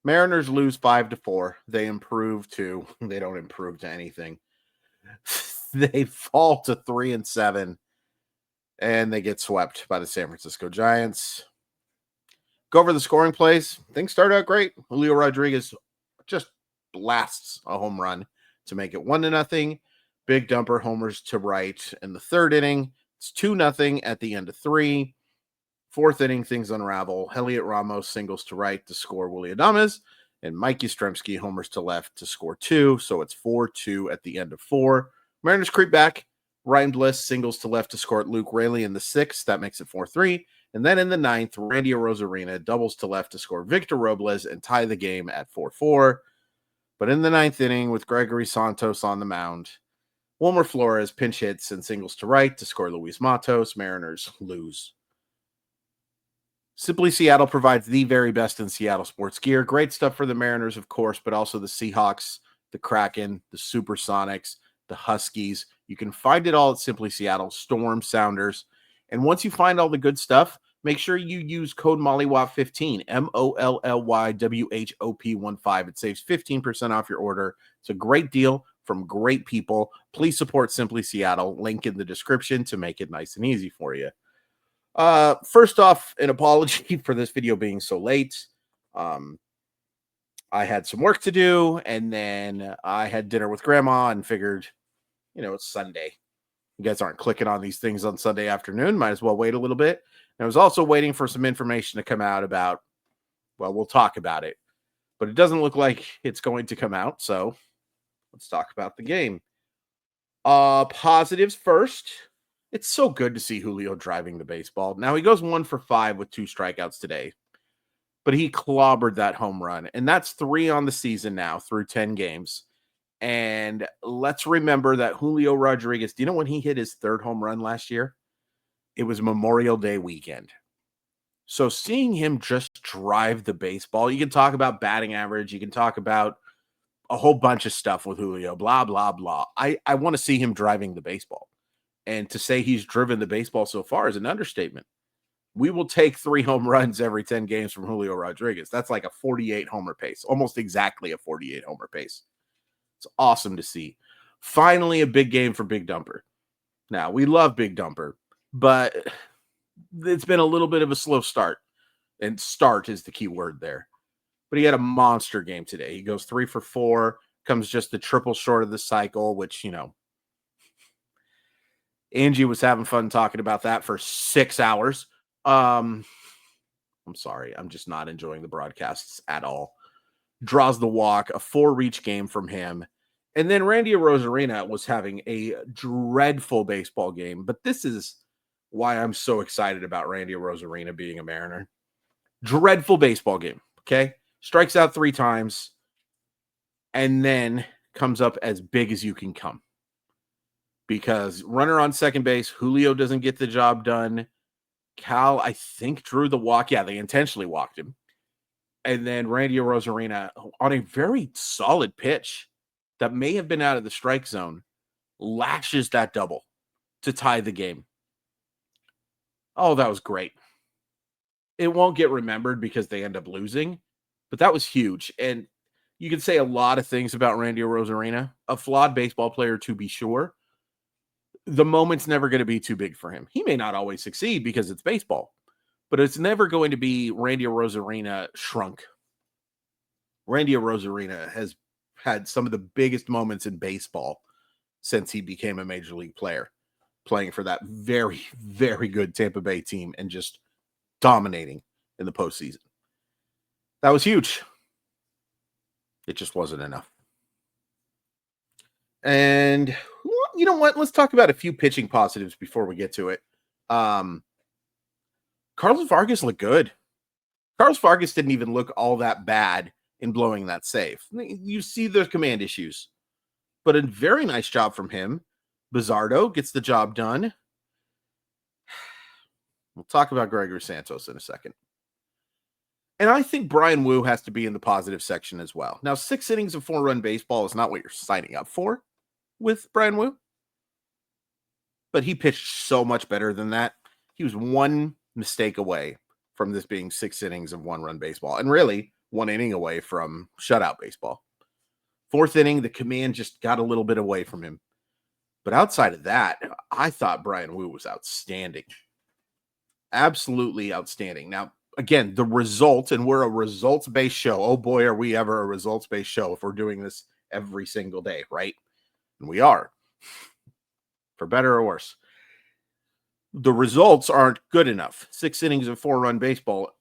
Mariners lose 5-4. They improve to they don't improve to anything. They fall to 3-7, and they get swept by the San Francisco Giants. Go over the scoring plays. Things start out great. Julio Rodriguez just blasts a home run to make it 1-0. Big dumper homers to right in the third inning. It's 2-0 at the end of 3. Fourth inning, things unravel. Heliot Ramos singles to right to score Willy Adames, and Mike Yastrzemski homers to left to score 2. So it's 4-2 at the end of 4. Mariners creep back. Ryan Bliss singles to left to score at Luke Raley in the 6th. That makes it 4-3. And then in the 9th, Randy Arozarena doubles to left to score Victor Robles and tie the game at 4-4. But in the 9th inning, with Gregory Santos on the mound, Wilmer Flores pinch hits and singles to right to score Luis Matos. Mariners lose. Simply Seattle provides the very best in Seattle sports gear. Great stuff for the Mariners, of course, but also the Seahawks, the Kraken, the Supersonics, the Huskies. You can find it all at Simply Seattle, Storm, Sounders. And once you find all the good stuff, make sure you use code MOLLYWOP15, MOLLYWHOP15. It saves 15% off your order. It's a great deal from great people. Please support Simply Seattle. Link in the description to make it nice and easy for you. First off, an apology for this video being so late. I had some work to do, and then I had dinner with grandma and figured, it's Sunday. You guys aren't clicking on these things on Sunday afternoon. Might as well wait a little bit. And I was also waiting for some information to come out about, well, we'll talk about it, but it doesn't look like it's going to come out. So let's talk about the game. Positives first. It's so good to see Julio driving the baseball. Now he goes 1 for 5 with 2 strikeouts today, but he clobbered that home run, and that's 3 on the season now through 10 games. And let's remember that Julio Rodriguez, do you know when he hit his 3rd home run last year? It was Memorial Day weekend. So seeing him just drive the baseball, you can talk about batting average, you can talk about a whole bunch of stuff with Julio, blah, blah, blah. I want to see him driving the baseball. And to say he's driven the baseball so far is an understatement. We will take 3 home runs every 10 games from Julio Rodriguez. That's like a 48 homer pace, almost exactly a 48 homer pace. It's awesome to see. Finally, a big game for Big Dumper. Now, we love Big Dumper, but it's been a little bit of a slow start. And start is the key word there. But he had a monster game today. He goes 3 for 4, comes just a triple short of the cycle, which, Angie was having fun talking about that for 6 hours. I'm sorry. I'm just not enjoying the broadcasts at all. Draws the walk, a 4-reach game from him. And then Randy Arozarena was having a dreadful baseball game. But this is why I'm so excited about Randy Arozarena being a Mariner. Dreadful baseball game, okay? Strikes out 3 times and then comes up as big as you can come. Because runner on second base, Julio doesn't get the job done. Cal, I think, drew the walk. Yeah, they intentionally walked him. And then Randy Arozarena, on a very solid pitch that may have been out of the strike zone, lashes that double to tie the game. Oh, that was great. It won't get remembered because they end up losing, but that was huge. And you can say a lot of things about Randy Arozarena, a flawed baseball player to be sure. The moment's never going to be too big for him. He may not always succeed because it's baseball, but it's never going to be Randy Arozarena shrunk. Randy Arozarena has had some of the biggest moments in baseball since he became a major league player, playing for that very, very good Tampa Bay team and just dominating in the postseason. That was huge. It just wasn't enough. And you know what? Let's talk about a few pitching positives before we get to it. Carlos Vargas looked good. Carlos Vargas didn't even look all that bad in blowing that save. You see the command issues, but a very nice job from him. Bizzardo gets the job done. We'll talk about Gregory Santos in a second. And I think Bryan Woo has to be in the positive section as well. Now, 6 innings of 4-run baseball is not what you're signing up for with Bryan Woo, but he pitched so much better than that. He was 1 mistake away from this being 6 innings of 1-run baseball. And really, one inning away from shutout baseball. Fourth inning, the command just got a little bit away from him. But outside of that, I thought Bryan Woo was outstanding. Absolutely outstanding. Now, again, the result, and we're a results-based show. Oh boy, are we ever a results-based show if we're doing this every single day, right? And we are, for better or worse. The results aren't good enough. 6 innings of 4-run baseball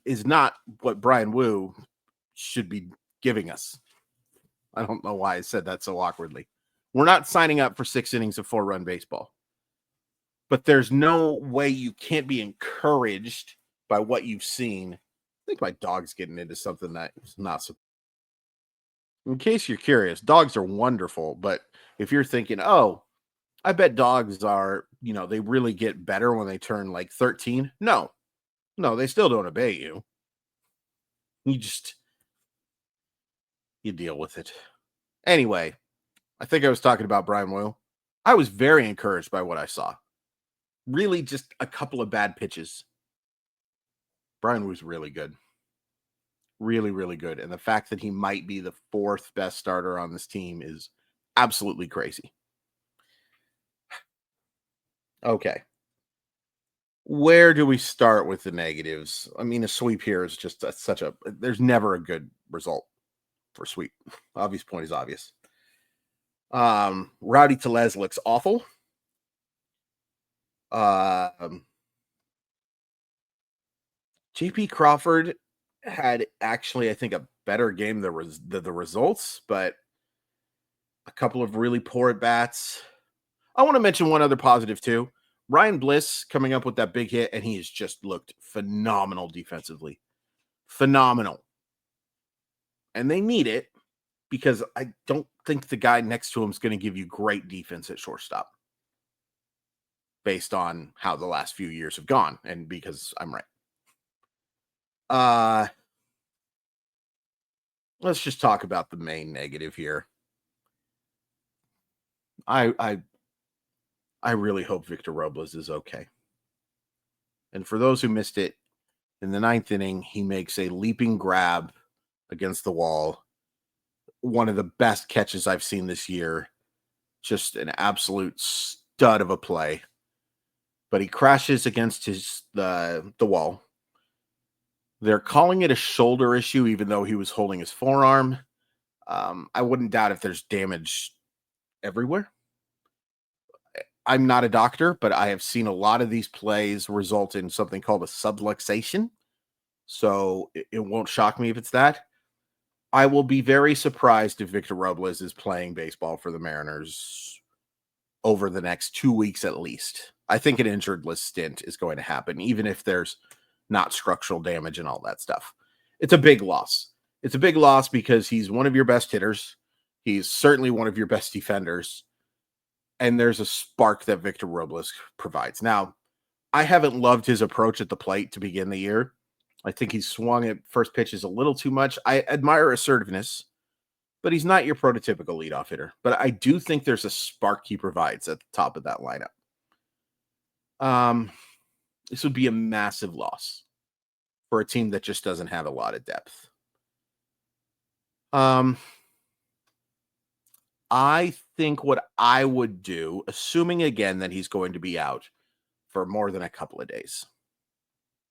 is not what Bryan Woo should be giving us. I don't know why I said that so awkwardly. We're not signing up for 6 innings of 4-run baseball. But there's no way you can't be encouraged by what you've seen. I think my dog's getting into something that's not so. In case you're curious, dogs are wonderful, but if you're thinking, oh, I bet dogs are, they really get better when they turn like 13. No, they still don't obey you. You deal with it. Anyway, I think I was talking about Bryan Woo. I was very encouraged by what I saw. Really just a couple of bad pitches. Bryan Woo's really good. Really, really good. And the fact that he might be the 4th best starter on this team is absolutely crazy. Okay. Where do we start with the negatives? I mean, a sweep here is just there's never a good result for sweep. Obvious point is obvious. Rowdy Tellez looks awful. JP Crawford had actually, I think, a better game than the results, but a couple of really poor at bats. I want to mention one other positive too. Ryan Bliss coming up with that big hit, and he has just looked phenomenal defensively. Phenomenal. And they need it because I don't think the guy next to him is going to give you great defense at shortstop based on how the last few years have gone, and because I'm right. Let's just talk about the main negative here. I really hope Victor Robles is okay. And for those who missed it, in the 9th inning, he makes a leaping grab against the wall. One of the best catches I've seen this year. Just an absolute stud of a play. But he crashes against the wall. They're calling it a shoulder issue, even though he was holding his forearm. I wouldn't doubt if there's damage everywhere. I'm not a doctor, but I have seen a lot of these plays result in something called a subluxation. So it won't shock me if it's that. I will be very surprised if Victor Robles is playing baseball for the Mariners over the next 2 weeks at least. I think an injured list stint is going to happen, even if there's not structural damage and all that stuff. It's a big loss. It's a big loss because he's one of your best hitters. He's certainly one of your best defenders. And there's a spark that Victor Robles provides. Now, I haven't loved his approach at the plate to begin the year. I think he's swung at first pitches a little too much. I admire assertiveness, but he's not your prototypical leadoff hitter. But I do think there's a spark he provides at the top of that lineup. This would be a massive loss for a team that just doesn't have a lot of depth. I think what I would do, assuming again that he's going to be out for more than a couple of days,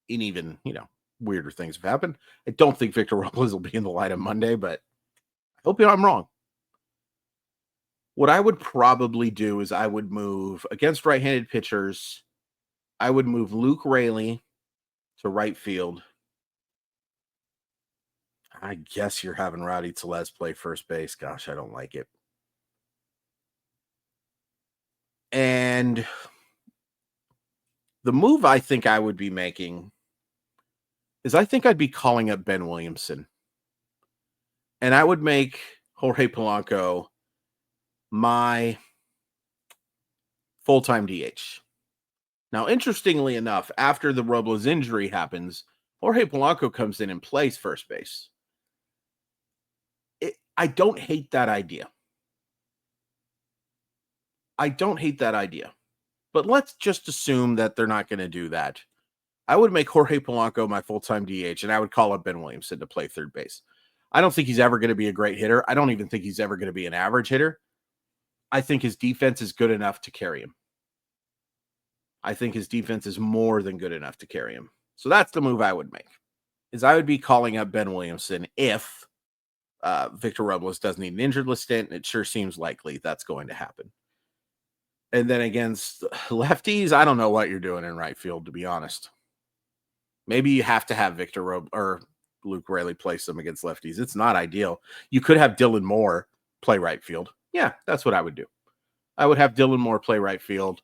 and even, weirder things have happened. I don't think Victor Robles will be in the lineup Monday, but I hope I'm wrong. What I would probably do is I would move against right-handed pitchers. I would move Luke Raley to right field. I guess you're having Rowdy Tellez play first base. Gosh, I don't like it. And the move I think I would be making is I think I'd be calling up Ben Williamson. And I would make Jorge Polanco my full-time DH. Now, interestingly enough, after the Robles injury happens, Jorge Polanco comes in and plays first base. I don't hate that idea. But let's just assume that they're not going to do that. I would make Jorge Polanco my full-time DH, and I would call up Ben Williamson to play third base. I don't think he's ever going to be a great hitter. I don't even think he's ever going to be an average hitter. I think his defense is good enough to carry him. I think his defense is more than good enough to carry him. So that's the move I would make, is I would be calling up Ben Williamson if Victor Robles does need an injured list stint. It sure seems likely that's going to happen. And then against lefties, I don't know what you're doing in right field, to be honest. Maybe you have to have Victor Robles or Luke Raley play some against lefties. It's not ideal. You could have Dylan Moore play right field. Yeah, that's what I would do. I would have Dylan Moore play right field,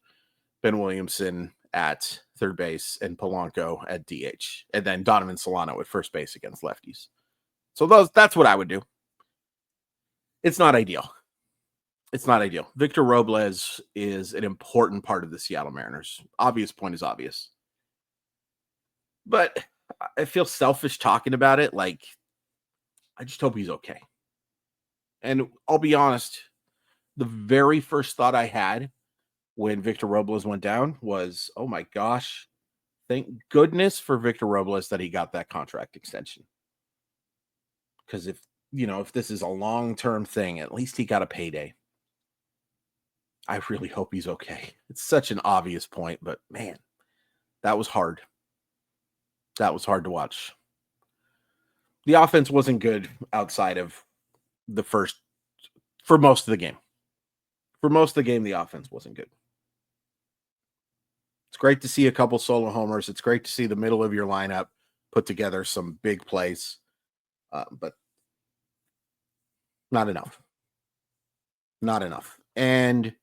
Ben Williamson at third base, and Polanco at DH, and then Donovan Solano at first base against lefties. So that's what I would do. It's not ideal. It's not ideal. Victor Robles is an important part of the Seattle Mariners. Obvious point is obvious. But I feel selfish talking about it. Like, I just hope he's okay. And I'll be honest, the very first thought I had when Victor Robles went down was, oh my gosh, thank goodness for Victor Robles that he got that contract extension. Because if this is a long-term thing, at least he got a payday. I really hope he's okay. It's such an obvious point, but man, that was hard. That was hard to watch. The offense wasn't good outside of for most of the game. For most of the game, the offense wasn't good. It's great to see a couple solo homers. It's great to see the middle of your lineup put together some big plays, but not enough. Not enough. And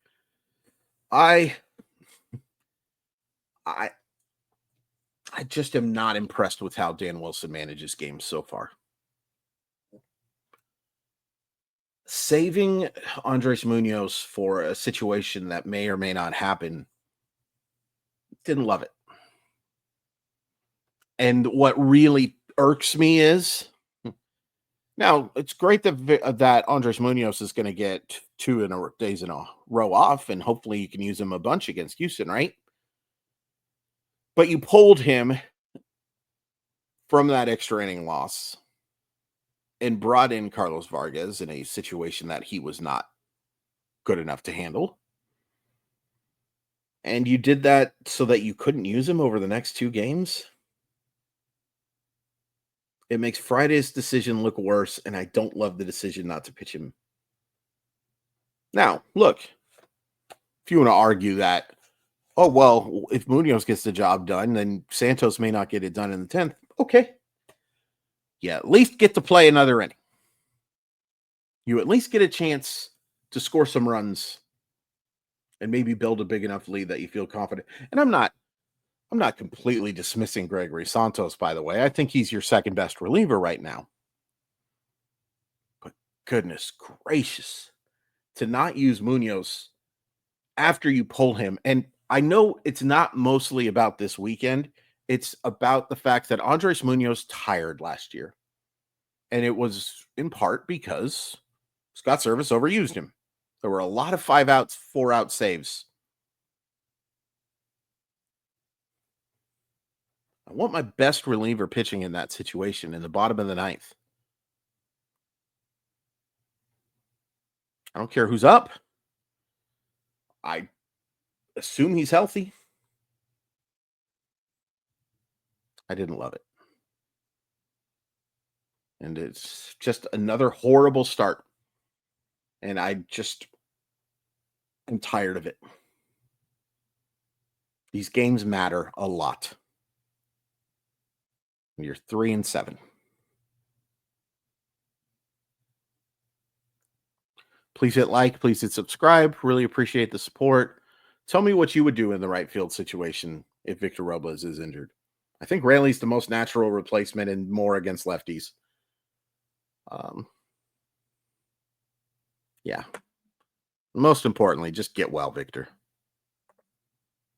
I just am not impressed with how Dan Wilson manages games so far. Saving Andres Munoz for a situation that may or may not happen, didn't love it. And what really irks me is, now it's great that Andres Munoz is going to get 2 days in a row off, and hopefully you can use him a bunch against Houston, right? But you pulled him from that extra inning loss and brought in Carlos Vargas in a situation that he was not good enough to handle. And you did that so that you couldn't use him over the next 2 games. It makes Friday's decision look worse, and I don't love the decision not to pitch him. Now, look, if you want to argue that, oh, well, if Munoz gets the job done, then Santos may not get it done in the 10th. Okay. Yeah, at least get to play another inning. You at least get a chance to score some runs and maybe build a big enough lead that you feel confident. And I'm not completely dismissing Gregory Santos, by the way. I think he's your second best reliever right now. But goodness gracious, to not use Munoz after you pull him. And I know it's not mostly about this weekend. It's about the fact that Andres Munoz tired last year. And it was in part because Scott Service overused him. There were a lot of 5-out, 4-out saves. I want my best reliever pitching in that situation in the bottom of the 9th. I don't care who's up. I assume he's healthy. I didn't love it. And it's just another horrible start. And I just am tired of it. These games matter a lot. You're 3-7. Please hit like. Please hit subscribe. Really appreciate the support. Tell me what you would do in the right field situation if Victor Robles is injured. I think Raley's the most natural replacement and more against lefties. Yeah. Most importantly, just get well, Victor.